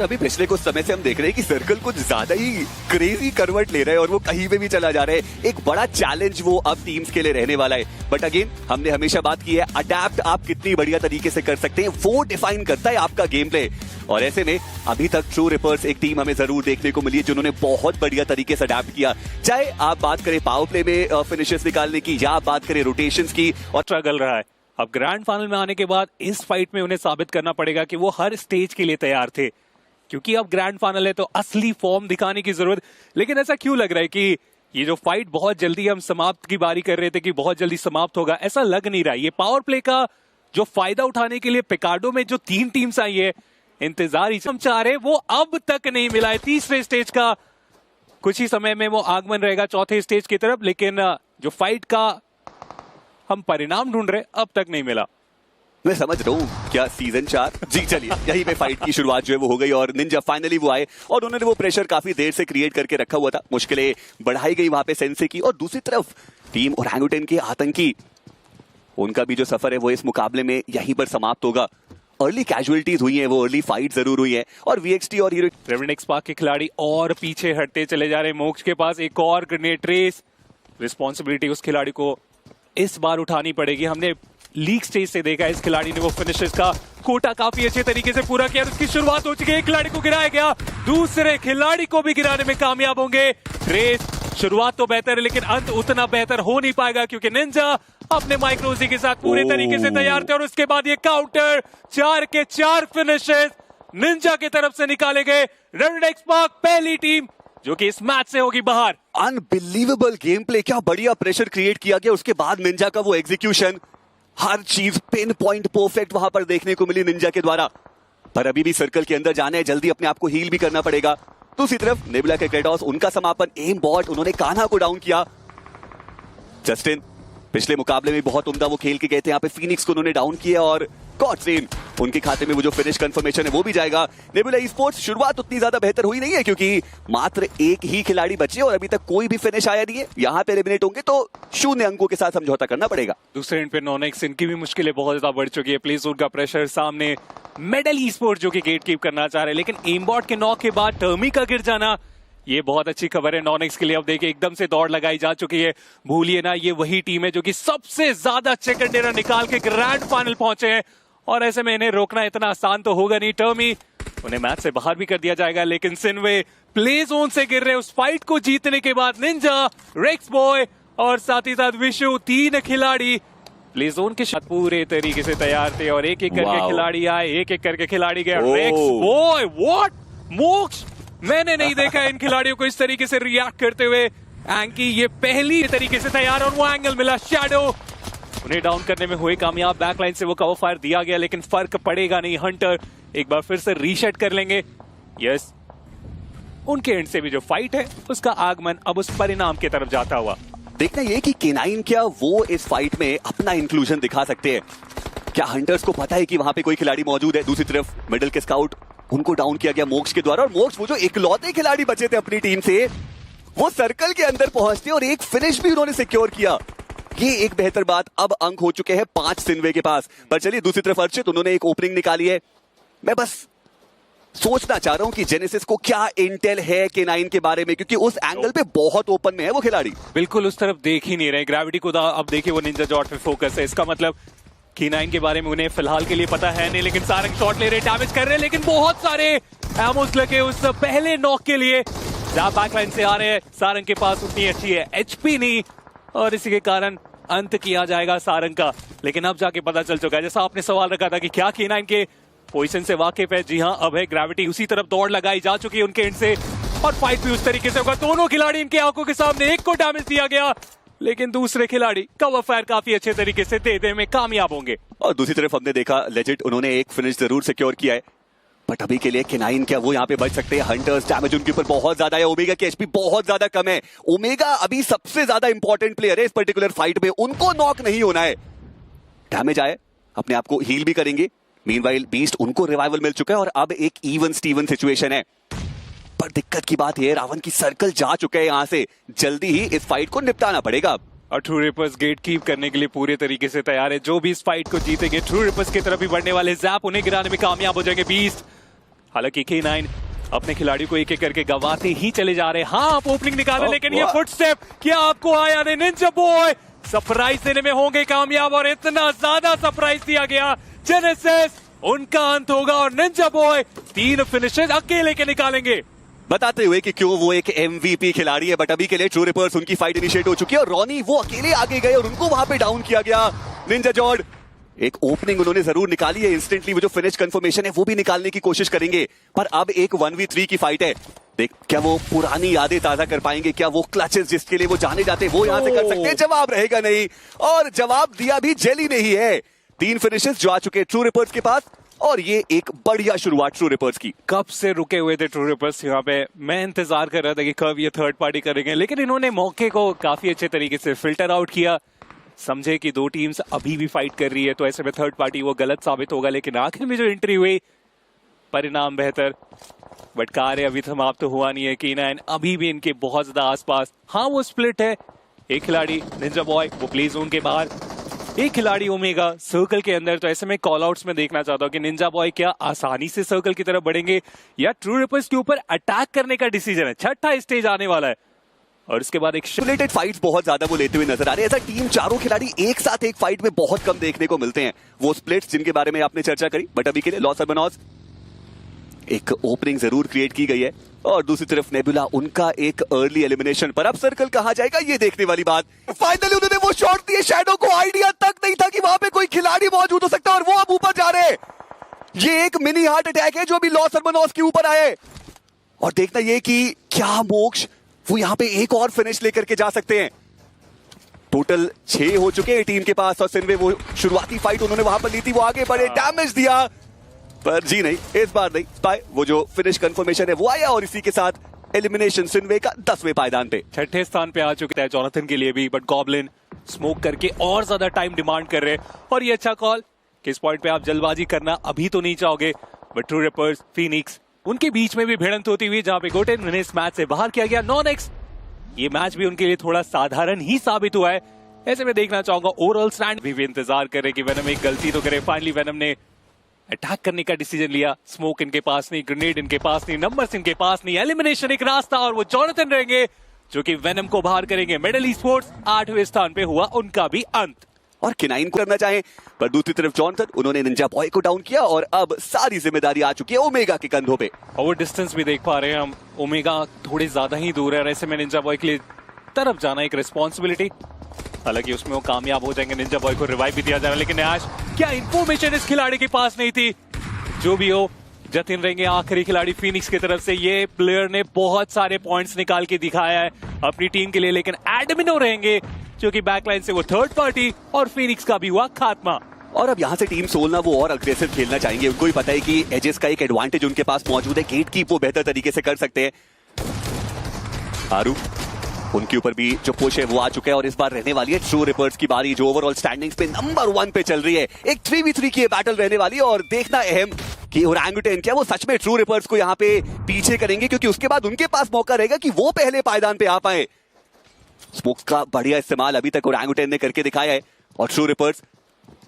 अभी पिछले कुछ समय से हम देख रहे हैं कि सर्कल कुछ ज्यादा ही क्रेजी करवट ले रहा है और वो कहीं पे भी चला जा रहा है। एक बड़ा चैलेंज वो अब टीम्स के लिए रहने वाला है। बट अगेन हमने हमेशा बात की है, अडेप्ट आप कितनी बढ़िया तरीके से कर सकते हैं वो डिफाइन करता है आपका गेम प्ले। और ऐसे में अभी तक ट्रू रिपर्स एक टीम हमें जरूर देखने को मिली है जिन्होंने बहुत बढ़िया तरीके से अडेप्ट किया। चाहे आप बात करें पावर प्ले में फिनिशेस निकालने की या आप बात करें रोटेशंस की। और स्ट्रगल रहा है, अब ग्रैंड फाइनल में आने के बाद इस फाइट में उन्हें साबित करना पड़ेगा कि वो हर स्टेज के लिए तैयार थे, क्योंकि अब ग्रैंड फाइनल है तो असली फॉर्म दिखाने की जरूरत। लेकिन ऐसा क्यों लग रहा है कि ये जो फाइट बहुत जल्दी हम समाप्त की बारी कर रहे थे कि बहुत जल्दी समाप्त होगा, ऐसा लग नहीं रहा। ये पावर प्ले का जो फायदा उठाने के लिए पिकार्डो में जो 3 टीम्स आई है, इंतजार ही हम चाह रहे वो अब तक नहीं मिला है। तीसरे स्टेज का कुछ ही समय में वो आगमन रहेगा चौथे स्टेज की तरफ, लेकिन जो फाइट का हम परिणाम ढूंढ रहे अब तक नहीं मिला। मैं समझ रहा हूँ क्या सीजन 4 जी। चलिए यहीं पे फाइट की शुरुआत जो है वो हो गई और निंजा फाइनली वो आए और उन्होंने वो प्रेशर काफी देर से क्रिएट करके रखा हुआ था। मुश्किलें बढ़ाई गई वहां पे सेंसे की। और दूसरी तरफ टीम ओरंगुटन के आतंकी, उनका भी जो सफर है वो इस मुकाबले में यहीं पर समाप्त होगा। अर्ली कैजुअलिटीज हुई है, वो अर्ली फाइट जरूर हुई है। और वीएक्सटी और हीरो रेवेंट एक्सपार्क के खिलाड़ी और पीछे हटते चले जा रहे हैं। मोक्ष के पास एक और ग्रेनेड रेस, रिस्पॉन्सिबिलिटी उस खिलाड़ी को इस बार उठानी पड़ेगी। हमने लीग स्टेज से देखा इस खिलाड़ी ने वो फिनिशेस का कोटा काफी अच्छे तरीके से पूरा किया। उसकी शुरुआत हो चुकी है, एक खिलाड़ी को गिराया गया, दूसरे खिलाड़ी को भी गिराने में कामयाब होंगे। रेस शुरुआत तो बेहतर है लेकिन अंत उतना बेहतर हो नहीं पाएगा, क्योंकि निंजा अपने माइक्रोजी के साथ पूरे तरीके से तैयार थे। और उसके बाद ये काउंटर 4 के 4 फिनिशेस निंजा की तरफ से निकाले गए। रेवेंट एक्सपार्क पहली टीम जो कि इस मैच से होगी बाहर। अनबिलीवेबल गेम प्ले, क्या बढ़िया प्रेशर क्रिएट किया गया। उसके बाद निंजा का वो एग्जीक्यूशन, हर चीज पिन पॉइंट परफेक्ट वहां पर देखने को मिली निंजा के द्वारा। पर अभी भी सर्कल के अंदर जाना है, जल्दी अपने आप को हील भी करना पड़ेगा। दूसरी तरफ नेबुला के क्रेटोस, उनका समापन एम बॉट, उन्होंने कान्हा को डाउन किया। जस्टिन पिछले मुकाबले में बहुत उम्दा वो खेल के गए थे, यहाँ पे फीनिक्स को उन्होंने डाउन किया और गॉडसेन उनके खाते में वो जो फिनिश कंफर्मेशन है वो भी जाएगा। नेबुला ई-स्पोर्ट्स शुरुआत उतनी ज्यादा बेहतर हुई नहीं है क्योंकि मात्र एक ही खिलाड़ी बचे और अभी तक कोई भी फिनिश आया नहीं है। यहाँ पे एलिमिनेट होंगे तो 0 अंकों के साथ समझौता करना पड़ेगा। दूसरे एंड पे नॉनेक्स, इनकी भी मुश्किलें बहुत ज्यादा बढ़ चुकी है। प्ले जोन का प्रेशर सामने, मेडल ई-स्पोर्ट्स जो कि गेट कीप करना चाह रहे हैं, लेकिन एमबॉट के नॉक के बाद टर्मी का गिर जाना ये बहुत अच्छी खबर है नॉनेक्स के लिए। अब देखिए एकदम से दौड़ लगाई जा चुकी है। भूलिए ना ये वही टीम है जो कि सबसे ज्यादा चेकर डेरा निकाल के ग्रैंड फाइनल पहुंचे हैं और ऐसे में इन्हें रोकना इतना आसान तो होगा नहीं। टर्मी उन्हें मैच से बाहर भी कर दिया जाएगा, लेकिन सिनवे प्ले जोन से गिर रहे। उस फाइट को जीतने के बाद निंजा, रेक्स बॉय और साथ ही साथ विशु, 3 खिलाड़ी प्ले जोन के साथ पूरे तरीके से तैयार थे और एक एक करके खिलाड़ी आए, एक एक करके खिलाड़ी गए। रेक्स बॉय, व्हाट, मोक्ष, मैंने नहीं देखा इन खिलाड़ियों को इस तरीके से रिएक्ट करते हुए। एंकी ये पहली तरीके से तैयार और वो एंगल मिला। शैडो उन्हें डाउन करने में हुए कामयाब, बैकलाइन से वो कवर फायर दिया गया लेकिन फर्क पड़ेगा नहीं। हंटर एक बार फिर से रीसेट कर लेंगे। यस, उनके एंड से भी जो फाइट है उसका आगमन अब उस परिणाम की तरफ जाता हुआ। देखना ये कि K9 क्या वो इस फाइट में अपना इंक्लूजन दिखा सकते हैं। क्या हंटर्स को पता है कि वहां पे कोई खिलाड़ी मौजूद है। दूसरी तरफ मिडिल के स्काउट, उनको डाउन किया गया मोक्ष के द्वारा और मोक्ष वो जो इकलौते खिलाड़ी बचे थे अपनी टीम से, वो सर्कल के अंदर पहुंचते और एक फिनिश भी उन्होंने सिक्योर किया। ये एक बेहतर बात। अब अंक हो चुके हैं 5 सिनवे के पास। पर चलिए दूसरी तरफ अर्चित, उन्होंने एक ओपनिंग निकाली है। मैं बस सोचना चाह रहा हूं कि जेनेसिस को क्या इंटेल है K9 के बारे में, क्योंकि उस एंगल पे बहुत ओपन में है वो खिलाड़ी। बिल्कुल उस तरफ देख ही नहीं रहे। ग्रेविटी को अब देखिए वो निंजा जॉट पे फोकस है। इसका मतलब K9 के बारे में उन्हें फिलहाल के लिए पता है नहीं, लेकिन सारंग शॉट ले रहे, डैमेज कर रहे हैं, लेकिन बहुत सारे एमोस लगे उस पहले नॉक के लिए। बैकलाइन से आ रहे हैं, सारंग के पास उतनी अच्छी है एचपी नहीं और इसी के कारण अंत किया जाएगा सारंग का। लेकिन अब जाके पता चल चुका है, जैसा आपने सवाल रखा था कि क्या K9 के पोजीशन से वाकिफ है। जी हाँ, अब है ग्रेविटी, उसी तरफ दौड़ लगाई जा चुकी है उनके एंड से और फाइट भी उस तरीके से होगा। दोनों खिलाड़ी इनके आंखों के सामने, एक को डैमेज दिया गया लेकिन दूसरे खिलाड़ी कवर फायर काफी अच्छे तरीके से देने में कामयाब होंगे। और दूसरी तरफ हमने देखा लेजिट, उन्होंने एक फिनिश जरूर सिक्योर किया है। बट अभी के लिए K9 क्या वो यहाँ पे बच सकते हैं। हंटर्स डैमेज उनके ऊपर बहुत ज्यादा है, ओमेगा की एचपी बहुत ज्यादा कम है। ओमेगा अभी सबसे ज्यादा इंपॉर्टेंट प्लेयर है इस पर्टिकुलर फाइट में, उनको नॉक नहीं होना है। डैमेज आए, अपने आप को हील भी करेंगे। मीनवाइल बीस्ट, उनको रिवाइवल मिल चुका है और अब एक इवन स्टीवन सिचुएशन है। पर दिक्कत की बात है रावण की सर्कल जा चुके हैं यहाँ से, जल्दी ही इस फाइट को निपटाना पड़ेगा। और ट्रू रिपर्स गेट कीप करने के लिए पूरे तरीके से तैयार है। जो भी इस फाइट को जीतेंगे ट्रू रिपर्स की तरफ भी बढ़ने वाले, जैप उन्हें गिराने में कामयाब हो जाएंगे। बीस्ट हालांकि K9 अपने खिलाड़ी को एक एक करके गवाते ही चले जा रहे हैं। हाँ, आप ओपनिंग निकाले, लेकिन ये फुटस्टेप क्या आपको आया नहीं? निंजा बॉय सरप्राइज देने में होंगे कामयाब, और इतना ज्यादा सरप्राइज दिया गया। जेनेसिस उनका अंत होगा और निंजा बॉय 3 फिनिशेस अकेले के निकालेंगे, बताते हुए कि क्यों वो एक MVP खिलाड़ी है। बट अभी के लिए ट्रू रिपर्स उनकी फाइट इनिशिएट हो चुकी है और रॉनी वो अकेले आगे गए और उनको वहां पे डाउन किया गया। निंजा जॉर्ड एक ओपनिंग उन्होंने जरूर निकाली है, इंस्टेंटली वो जो फिनिश कंफर्मेशन है वो भी निकालने की कोशिश करेंगे, पर अब एक 1v3 की फाइट है। देख क्या वो पुरानी यादें ताजा कर पाएंगे, क्या वो क्लचेस जिसके लिए वो जाने जाते वो यहां से कर सकते हैं? जवाब रहेगा नहीं, और जवाब दिया भी जेली नहीं है। 3 फिनिशेस जो आ चुके हैं ट्रू रिपर्स के पास, और ये एक बढ़िया शुरुआत ट्रू रिपर्स की। कब से रुके हुए थे ट्रू रिपर्स यहाँ पे। मैं इंतजार कर रहा था कि कब ये थर्ड पार्टी करेंगे, लेकिन इन्होंने मौके को काफी अच्छे तरीके से फिल्टर आउट किया। समझे कि 2 टीम्स अभी भी फाइट कर रही है, तो ऐसे में थर्ड पार्टी वो गलत साबित होगा, लेकिन आखिर में जो एंट्री हुई परिणाम बेहतर। बट कार्य अभी समाप्त तो हुआ नहीं है। K9 अभी भी इनके बहुत ज्यादा आसपास। हाँ, वो स्प्लिट है। एक खिलाड़ी निंजा बॉय वो प्ले जोन के बाहर, एक खिलाड़ी ओमेगा सर्कल के अंदर। तो ऐसे में कॉल आउट्स में देखना चाहता हूं कि निंजा बॉय क्या आसानी से सर्कल की तरफ बढ़ेंगे या ट्रू रिपर्स के ऊपर अटैक करने का डिसीजन है। छठा स्टेज आने वाला है और उसके बाद एक सिमुलेटेड फाइट्स बहुत ज्यादा वो लेते हुए नजर आ रहे हैं। ऐसा टीम चारों खिलाड़ी एक साथ एक फाइट में बहुत कम देखने को मिलते हैं। वो स्प्लिट्स जिनके बारे में आपने चर्चा करी, बट अभी के लिए लॉस अर्बनॉस एक ओपनिंग जरूर क्रिएट की गई है, और दूसरी तरफ नेबुला उनका एक अर्ली एलिमिनेशन। पर अब सर्कल कहां जाएगा ये देखने वाली बात। फाइनली उन्होंने वो शॉट दिए, शैडो को आइडिया तक नहीं था कि वहां पे कोई खिलाड़ी मौजूद हो सकता है, और वो अब ऊपर जा रहे हैं। ये एक मिनी हार्ट अटैक है जो अभी लॉस अर्बनॉस के ऊपर आए, और देखना ये कि क्या मोक्ष वो यहां पे एक और फिनिश लेकर के जा सकते हैं। टोटल 6 हो चुके हैं टीम के पास, और सिन्वे वो शुरुआती फाइट उन्होंने वहां पर ली थी, वो आगे बढ़े, डैमेज दिया, पर जी नहीं, इस बार नहीं। स्पाई वो जो फिनिश कंफर्मेशन है वो आया, और इसी के साथ एलिमिनेशन सिन्वे का 10वें पायदान पे। छठे स्थान पे आ चुके थे जोनाथन के लिए भी, बट गॉब्लिन स्मोक करके और ज्यादा टाइम डिमांड कर रहे हैं। और ये अच्छा कॉल कि इस पॉइंट पे आप जल्दबाजी करना अभी तो नहीं चाहोगे, बट ट्रू रिपर्स फीनिक्स उनके बीच में भी भिड़ंत होती हुई, जहां पे गोटेन उन्हें इस मैच से बाहर किया गया। नॉनेक्स ये मैच भी उनके लिए थोड़ा साधारण ही साबित हुआ है। ऐसे में देखना चाहूंगा ओवरऑल स्टैंड भी इंतजार करे कि वेनम एक गलती तो करे। फाइनली वेनम ने अटैक करने का डिसीजन लिया। स्मोक इनके पास नहीं, ग्रेनेड इनके पास नहीं, नंबर्स इनके पास नहीं, एलिमिनेशन एक रास्ता, और वो जोनाथन रहेंगे जो कि वेनम को बाहर करेंगे। मेडल ई स्पोर्ट्स 8वें स्थान पे हुआ उनका भी अंत। और K9 को करना चाहे, पर दूसरी तरफ जोनाथन उन्होंने निंजा बॉय को डाउन किया, और अब सारी जिम्मेदारी आ चुकी है ओमेगा के कंधों पे। और वो डिस्टेंस भी देख पा रहे हैं हम, ओमेगा थोड़े ज्यादा ही दूर है, और ऐसे में निंजा बॉय के लिए तरफ जाना एक रिस्पॉन्सिबिलिटी। हालांकि उसमें वो कामयाब हो जाएंगे, निंजा बॉय को रिवाइव भी दिया जाएगा, लेकिन ऐश क्या इंफॉर्मेशन इस खिलाड़ी के पास नहीं थी। जो भी हो, जतिन रहेंगे आखिरी खिलाड़ी फीनिक्स की तरफ से। ये प्लेयर ने बहुत सारे पॉइंट्स निकाल के दिखाया है अपनी टीम के लिए, लेकिन एडमिनो रहेंगे जो कि बैकलाइन से वो थर्ड पार्टी, और फीनिक्स का भी हुआ खात्मा। और अब यहाँ से टीम सोल ना वो और अग्रेसिव खेलना चाहेंगे। उनको भी पता है कि एजेस का एक एडवांटेज उनके पास मौजूद है, गेट कीप वो बेहतर तरीके से कर सकते हैं। आरू उनके ऊपर भी जो पुश है वो आ चुका है, और इस बार रहने वाली है ट्रू रिपर्स की बारी, जो ओवरऑल स्टैंडिंग्स पे नंबर 1 पे चल रही है। एक 3v3 की बैटल रहने वाली है, और देखना अहम कि ओरंगुटन क्या वो सच में ट्रू रिपर्स को यहाँ पे पीछे करेंगे, क्योंकि उसके बाद उनके पास मौका रहेगा कि वो पहले पायदान पे आ पाए। स्मोक का बढ़िया इस्तेमाल अभी तक ओरंगुटन ने करके दिखाया है, और ट्रू रिपर्स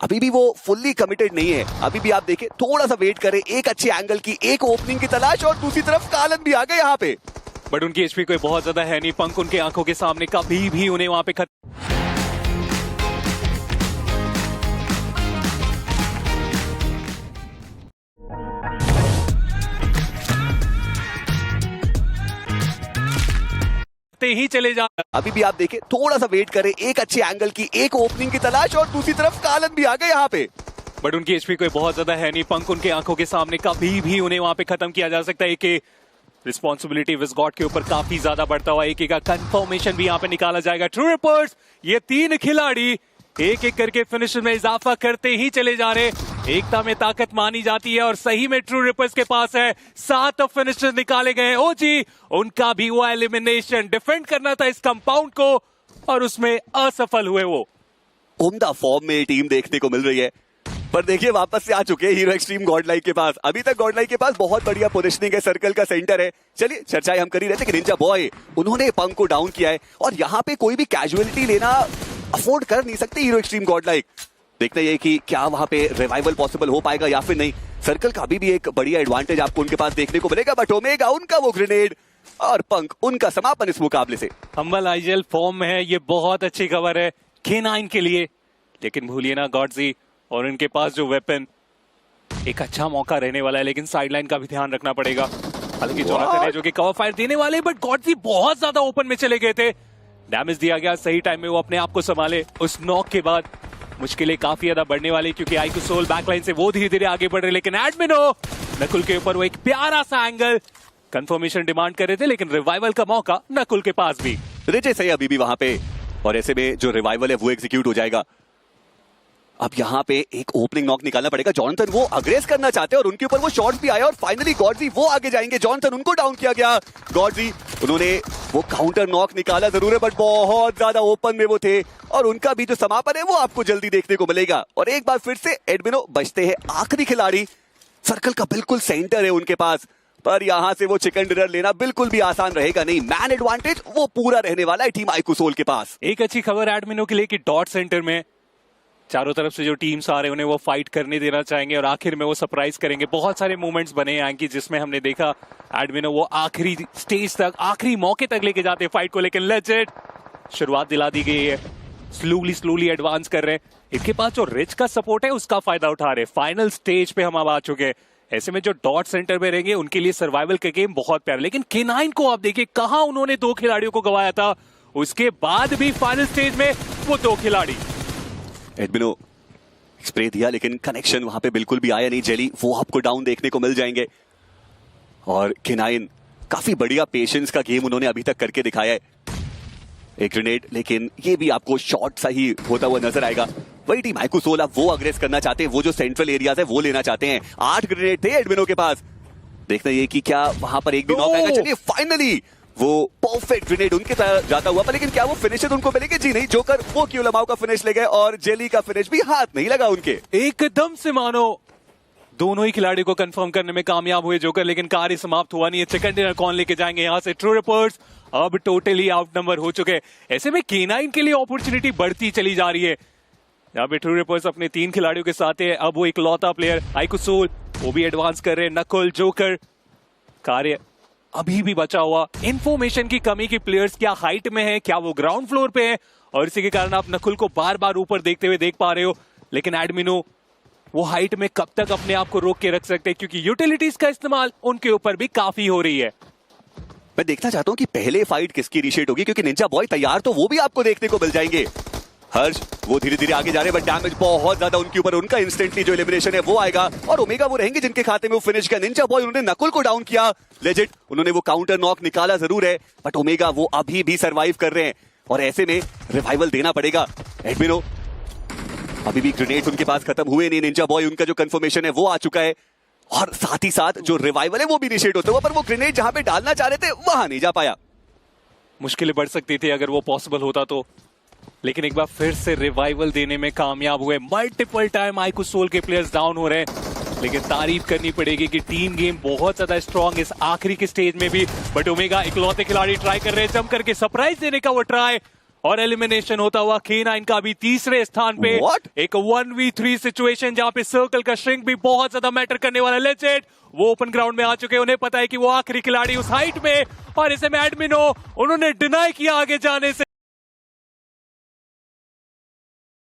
अभी भी वो फुल्ली कमिटेड नहीं है। अभी भी आप देखें, थोड़ा सा वेट करें, एक अच्छे एंगल की, एक ओपनिंग की तलाश, और दूसरी तरफ कालन भी आ गए यहाँ पे। बट उनकी एचपी कोई बहुत ज्यादा है नहीं, पंख उनके आंखों के सामने कभी भी उन्हें वहां पे ही चले जा। अभी भी आप देखें, थोड़ा सा वेट करें, एक अच्छे एंगल की, एक ओपनिंग की तलाश, और दूसरी तरफ कालन भी आ गए यहाँ पे। बट उनकी एचपी कोई बहुत ज्यादा है नहीं, पंख उनके आंखों के सामने कभी भी उन्हें वहां पे खत्म किया जा सकता है। कि रिस्पॉन्सिबिलिटी विस्गॉट के ऊपर काफी ज्यादा बढ़ता हुआ, एक का कंफर्मेशन भी यहाँ पे निकाला जाएगा। ट्रू रिपर्स ये 3 खिलाड़ी एक एक करके फिनिश में इजाफा करते ही चले जा रहे। एकता में ताकत मानी जाती है, और सही में ट्रू रिपर्स के पास है 7 फिनिशर्स निकाले गए। ओजी उनका भी हुआ एलिमिनेशन, डिफेंड करना था इस कंपाउंड को, और उसमें असफल हुए। वो उम्दा फॉर्म में टीम देखने को मिल रही है, पर देखिए वापस से आ चुके हैं हीरो एक्सट्रीम गॉडलाइक के पास। अभी तक गॉडलाइक के पास बहुत बढ़िया पोजीशनिंग है, सर्कल का सेंटर है। चलिए चर्चाएं हम कर ही रहे थे कि निंजा बॉय उन्होंने पंख को डाउन किया है, और यहाँ पे कोई भी कैजुअलिटी लेना अफोर्ड कर नहीं सकते हीरो एक्सट्रीम गॉडलाइक। देखना ये कि क्या वहां पे रिवाइवल पॉसिबल हो पाएगा या फिर नहीं। सर्कल का अभी भी एक बढ़िया एडवांटेज आपको उनके पास देखने को मिलेगा, बट ओमेगा उनका वो ग्रेनेड और पंक उनका समापन इस मुकाबले से। हम्बल आईजीएल फॉर्म में है, ये बहुत अच्छी खबर है K9 के लिए, लेकिन भूलिए ना गॉडजी और उनके पास जो वेपन, एक अच्छा मौका रहने वाला है, लेकिन साइडलाइन का भी ध्यान रखना पड़ेगा। हालांकि जोनाथन है जो कि कवर फायर देने वाले, बट गॉडजी बहुत ज्यादा ओपन में चले गए थे। डैमेज दिया गया, सही टाइम में वो अपने आप को संभाले। उस नॉक के बाद मुश्किलें काफी ज्यादा बढ़ने वाली, क्योंकि आईक्यू सोल बैकलाइन से वो धीरे धीरे आगे बढ़ रहे, लेकिन एडमिनो नकुल के ऊपर वो एक प्यारा सा एंगल कंफर्मेशन डिमांड कर रहे थे, लेकिन रिवाइवल का मौका नकुल के पास भी। रिजे सही अभी भी वहां पे, और ऐसे में जो रिवाइवल है वो एग्जीक्यूट हो जाएगा। अब यहाँ पे एक ओपनिंग नॉक निकालना पड़ेगा। जॉनथन वो अग्रेस करना चाहते हैं और उनके ऊपर वो शॉट भी आया और फाइनली गॉडजी वो आगे जाएंगे। जॉनथन उनको डाउन किया गया। गॉडजी उन्होंने वो काउंटर नॉक निकाला जरूर है, बट बहुत ज्यादा ओपन में वो थे और उनका भी जो समापन है वो आपको जल्दी देखने को मिलेगा। और एक बार फिर से एडमिनो बचते हैं आखिरी खिलाड़ी। सर्कल का बिल्कुल सेंटर है उनके पास, पर यहां से वो चिकन डिनर लेना बिल्कुल भी आसान रहेगा नहीं। मैन एडवांटेज वो पूरा रहने वाला है टीम आईक्यू सोल के पास। एक अच्छी खबर एडमिनो के लिए कि डॉट सेंटर में चारों तरफ से जो टीम्स आ रहे हैं उन्हें वो फाइट करने देना चाहेंगे और आखिर में वो सरप्राइज करेंगे। बहुत सारे मूवमेंट्स बने हैं कि जिसमें हमने देखा एडमिनो वो आखिरी स्टेज तक, आखिरी मौके तक लेके जाते हैं फाइट को, लेकिन लेजेंड शुरुआत दिला दी गई है। स्लोली एडवांस कर रहे हैं। इनके पास जो रिच का सपोर्ट है उसका फायदा उठा रहे हैं। फाइनल स्टेज पे हम अब आ चुके हैं। ऐसे में जो डॉट सेंटर में रहेंगे उनके लिए सर्वाइवल का गेम बहुत प्यारा। लेकिन K9 को आप देखिए कहां उन्होंने 2 खिलाड़ियों को गवाया था, उसके बाद भी फाइनल स्टेज में वो 2 खिलाड़ी। एडमिनो स्प्रे दिया लेकिन कनेक्शन वहां पे बिल्कुल भी आया नहीं। जेली वो आपको डाउन देखने को मिल जाएंगे। और K9 काफी बढ़िया पेशेंस का गेम उन्होंने अभी तक करके दिखाया है। एक ग्रेनेड, लेकिन ये भी आपको शॉट सा ही होता हुआ नजर आएगा। वही टीम आईक्यू सोल अब वो अग्रेस करना चाहते हैं, वो जो सेंट्रल एरियाज है वो लेना चाहते हैं। 8 ग्रेनेड थे एडमिनो के पास। देखना ये कि क्या वहां पर एक भी नॉक आएगा। चलिए फाइनली वो परफेक्ट ग्रेनेड उनके तरफ जाता हुआ, पर लेकिन क्या वो फिनिशर उनको मिलेंगे? जी नहीं। जोकर वो क्यों लमाओ का फिनिश ले गए और जेली का फिनिश भी हाथ नहीं लगा उनके। एकदम से मानो दोनों ही खिलाड़ी को कंफर्म करने में कामयाब हुए जोकर, लेकिन कार्य समाप्त हुआ नहीं है। चिकन डिनर कौन लेके जाएंगे यहाँ से? ट्रू रिपोर्ट्स अब टोटली आउट नंबर हो चुके हैं। ऐसे में K9 के लिए अपॉर्चुनिटी बढ़ती चली जा रही है। यहाँ पे ट्रू रिपोर्ट्स अपने 3 खिलाड़ियों के साथ है। अब वो इकलौता प्लेयर आईक्यू सोल वो भी एडवांस कर रहे हैं। नकुल, जोकर, कार्य अभी भी बचा हुआ। इंफॉर्मेशन की कमी की प्लेयर्स क्या हाइट में है, क्या वो ग्राउंड फ्लोर पे है, और इसी के कारण आप नकुल को बार बार ऊपर देखते हुए देख पा रहे हो। लेकिन एडमिनो वो हाइट में कब तक अपने आप को रोक के रख सकते हैं, क्योंकि यूटिलिटीज का इस्तेमाल उनके ऊपर भी काफी हो रही है। मैं देखना चाहता हूं कि पहले फाइट किसकी रीशेट होगी, क्योंकि निंजा बॉय तैयार तो वो भी आपको देखने को मिल जाएंगे। हर्ष वो धीरे धीरे आगे जा रहे हैं, बट डैमेज बहुत ज्यादा उनके ऊपर। उनका इंस्टेंटली जो एलिमिनेशन है वो आएगा और ओमेगा वो रहेंगे जिनके खाते में वो फिनिश का। निंजा बॉय उन्होंने नकुल को डाउन किया। लेजेंड उन्होंने वो काउंटर नॉक निकाला जरूर है, बट ओमेगा वो अभी भी सरवाइव कर रहे हैं और ऐसे में रिवाइवल देना पड़ेगा। एडमिनो अभी भी ग्रेनेड उनके पास खत्म हुए नहीं। निंजा बॉय उनका जो कंफर्मेशन है वो आ चुका है और साथ ही साथ जो रिवाइवल है वो भी इनिशिएट होता हुआ, पर वो ग्रेनेड जहां पे डालना चाह रहे थे वहां नहीं जा पाया। मुश्किलें बढ़ सकती थी अगर वो पॉसिबल होता तो, लेकिन एक बार फिर से रिवाइवल देने में कामयाब हुए। मल्टीपल टाइम आईक्यू सोल के प्लेयर्स डाउन हो रहे हैं, लेकिन तारीफ करनी पड़ेगी कि टीम गेम बहुत ज्यादा स्ट्रांग इस आखिरी के स्टेज में भी। बट ओमेगा इकलौते खिलाड़ी ट्राई कर रहे हैं जम करके सरप्राइज देने का वो ट्राई, और एलिमिनेशन होता हुआ K9 का भी तीसरे स्थान पे। एक 1v3 सिचुएशन जहां पे सर्कल का श्रिंक भी बहुत ज्यादा मैटर करने वाला। लेजेंड वो ओपन ग्राउंड में आ चुके हैं, उन्हें पता है कि वो आखिरी खिलाड़ी उस हाइट में, और इसे में एडमिनो उन्होंने डिनाई किया आगे जाने से।